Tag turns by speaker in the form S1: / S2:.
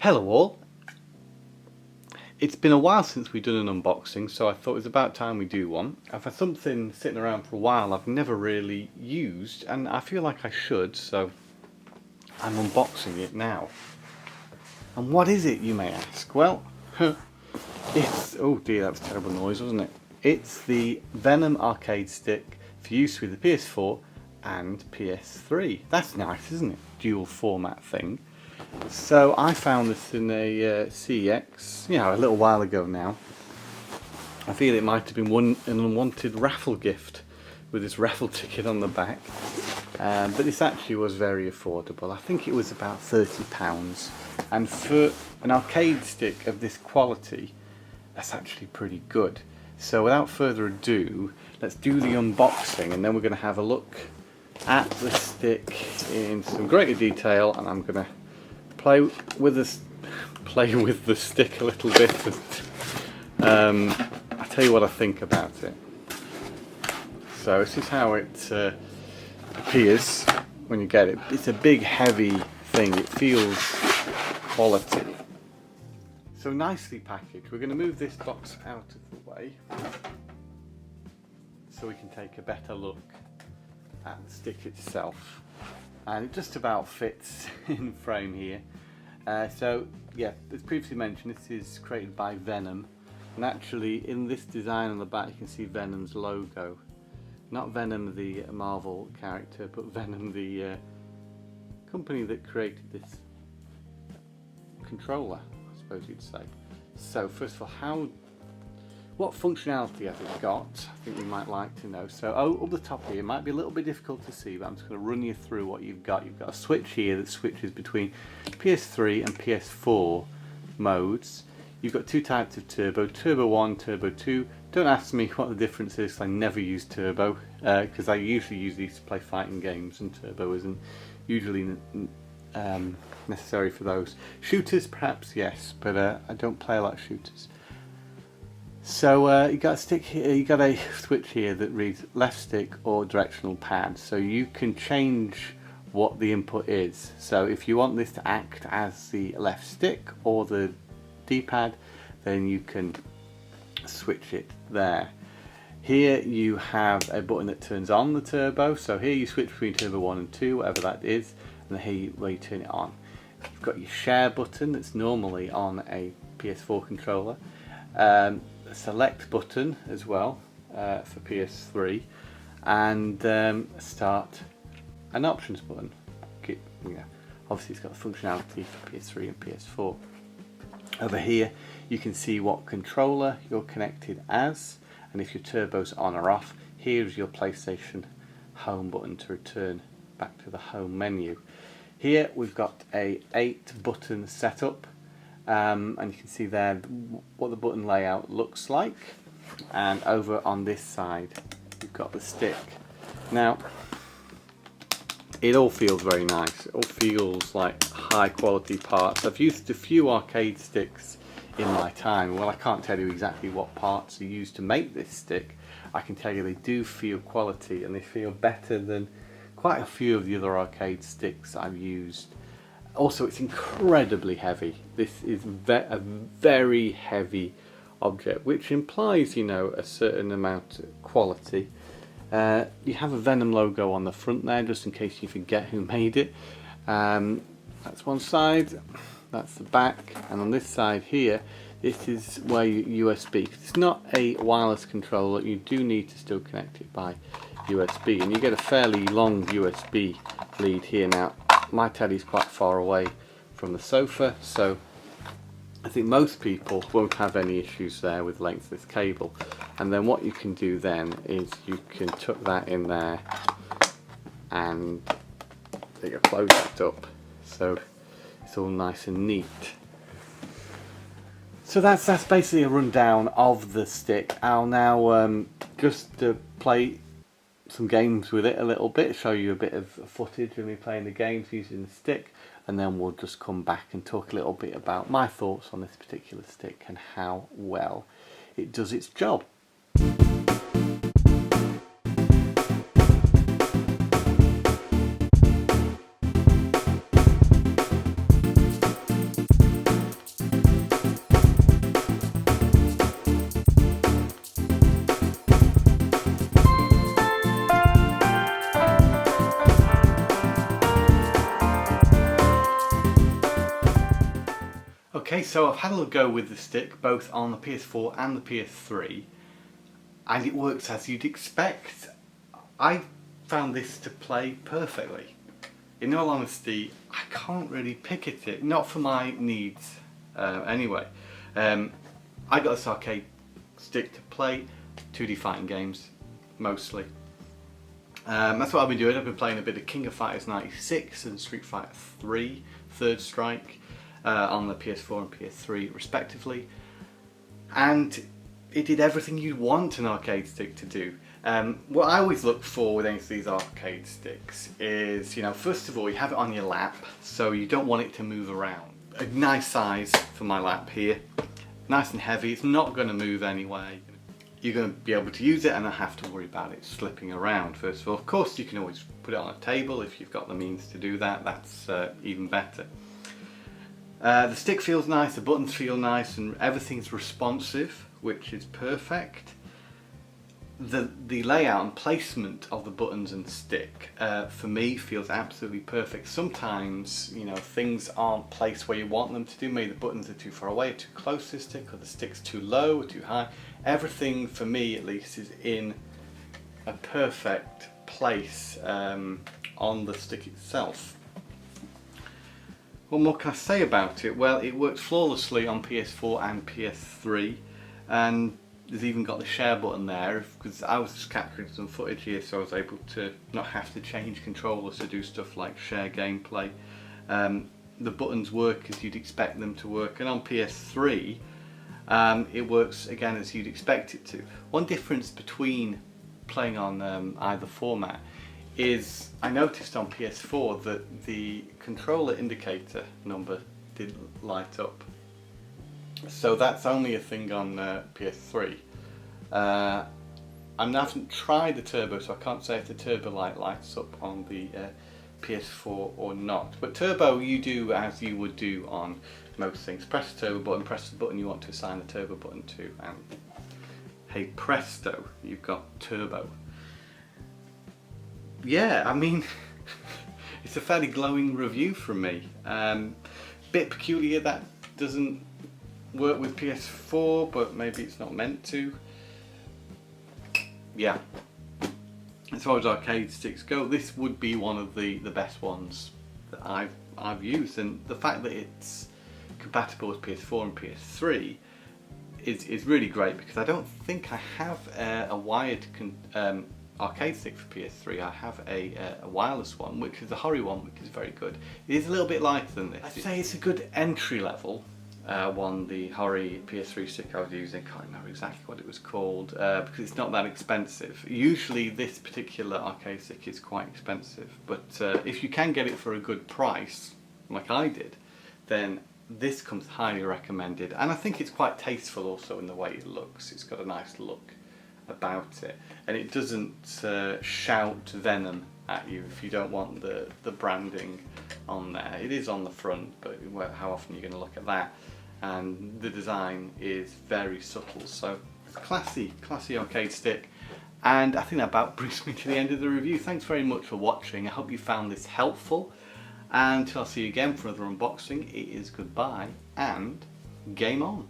S1: Hello all. It's been a while since we've done an unboxing, so I thought it was about time we do one. I've had something sitting around for a while I've never really used, and I feel like I should, so I'm unboxing it now. And what is it, you may ask? Well, it's, oh dear, that was a terrible noise, wasn't it? It's the Venom arcade stick for use with the PS4 and PS3. That's nice, isn't it? Dual format thing. So I found this in a CEX, a little while ago now. I feel it might have been an unwanted raffle gift with this raffle ticket on the back. But this actually was very affordable. I think it was about £30. And for an arcade stick of this quality, that's actually pretty good. So without further ado, let's do the unboxing, and then we're going to have a look at the stick in some greater detail, and I'm going to play with the stick a little bit. I'll tell you what I think about it. So this is how it appears when you get it. It's a big heavy thing, it feels quality. So nicely packaged. We're going to move this box out of the way so we can take a better look at the stick itself. And it just about fits in frame here. So yeah, as previously mentioned, this is created by Venom, and actually in this design on the back you can see Venom's logo. Not Venom the Marvel character, but Venom the company that created this controller, I suppose you'd say. So first of all, what functionality has it got? I think we might like to know. So up the top here, it might be a little bit difficult to see, but I'm just going to run you through what you've got. You've got a switch here that switches between PS3 and PS4 modes. You've got two types of turbo, Turbo 1, Turbo 2. Don't ask me what the difference is, I never use turbo, because I usually use these to play fighting games, and turbo isn't usually necessary for those. Shooters, perhaps, yes, but I don't play a lot of shooters. So you got a stick here, you got a switch here that reads left stick or directional pad, so you can change what the input is. So if you want this to act as the left stick or the D-pad, then you can switch it there. Here you have a button that turns on the turbo, so here you switch between turbo 1 and 2, whatever that is, and here you turn it on. You've got your share button that's normally on a PS4 controller. Select button as well for PS3, and start and options button. Obviously it's got the functionality for PS3 and PS4. Over here you can see what controller you're connected as, and if your turbo's on or off. Here's your PlayStation home button to return back to the home menu. Here we've got a 8-button setup. And you can see there what the button layout looks like, and over on this side you've got the stick. Now it all feels very nice, it all feels like high quality parts. I've used a few arcade sticks in my time. Well, I can't tell you exactly what parts are used to make this stick. I can tell you they do feel quality, and they feel better than quite a few of the other arcade sticks I've used. Also, it's incredibly heavy. This is a very heavy object, which implies, a certain amount of quality. You have a Venom logo on the front there, just in case you forget who made it. That's one side, that's the back, and on this side here, this is where you USB. It's not a wireless controller, you do need to still connect it by USB, and you get a fairly long USB lead here. Now, my telly's quite far away from the sofa, so I think most people won't have any issues there with length of this cable. And then what you can do then is you can tuck that in there and you close that up, so it's all nice and neat. So that's basically a rundown of the stick. I'll now just play some games with it a little bit, show you a bit of footage of me playing the games using the stick, and then we'll just come back and talk a little bit about my thoughts on this particular stick and how well it does its job. Okay, so I've had a little go with the stick both on the PS4 and the PS3, and it works as you'd expect. I found this to play perfectly. In all honesty, I can't really pick at it, not for my needs anyway. I got this arcade stick to play 2D fighting games, mostly. That's what I've been doing. I've been playing a bit of King of Fighters 96 and Street Fighter 3 Third Strike on the PS4 and PS3 respectively, and it did everything you'd want an arcade stick to do. What I always look for with any of these arcade sticks is, you know, first of all, you have it on your lap, so you don't want it to move around. A nice size for my lap here, nice and heavy, it's not going to move anyway. You're going to be able to use it and not have to worry about it slipping around. First of all, of course, you can always put it on a table if you've got the means to do that, that's even better. The stick feels nice, the buttons feel nice, and everything's responsive, which is perfect. The layout and placement of the buttons and stick for me feels absolutely perfect. Sometimes, you know, things aren't placed where you want them to do. Maybe the buttons are too far away, too close to the stick, or the stick's too low or too high. Everything, for me at least, is in a perfect place on the stick itself. What more can I say about it? Well, it works flawlessly on PS4 and PS3, and there's even got the share button there, because I was just capturing some footage here, so I was able to not have to change controllers to do stuff like share gameplay. The buttons work as you'd expect them to work, and on PS3 it works again as you'd expect it to. One difference between playing on either format is I noticed on PS4 that the controller indicator number did light up. So that's only a thing on PS3. I haven't tried the turbo, so I can't say if the turbo light lights up on the PS4 or not. But turbo, you do as you would do on most things. Press the turbo button, press the button you want to assign the turbo button to, and hey presto, you've got turbo. Yeah, I mean, it's a fairly glowing review from me. Bit peculiar that doesn't work with PS4, but maybe it's not meant to. Yeah, as far as arcade sticks go, this would be one of the best ones that I've used, and the fact that it's compatible with PS4 and PS3 is really great, because I don't think I have a wired arcade stick for PS3. I have a wireless one, which is a Parry one, which is very good. It is a little bit lighter than this. I'd say it's a good entry level one. The Parry PS3 stick I was using, I can't remember exactly what it was called, because it's not that expensive. Usually this particular arcade stick is quite expensive, but if you can get it for a good price, like I did, then this comes highly recommended. And I think it's quite tasteful also in the way it looks. It's got a nice look about it, and it doesn't shout Venom at you if you don't want the branding on there. It is on the front, but how often are you going to look at that? And the design is very subtle, so classy arcade stick. And I think that about brings me to the end of the review. Thanks very much for watching. I hope you found this helpful, and until I see you again for another unboxing, it is goodbye and game on.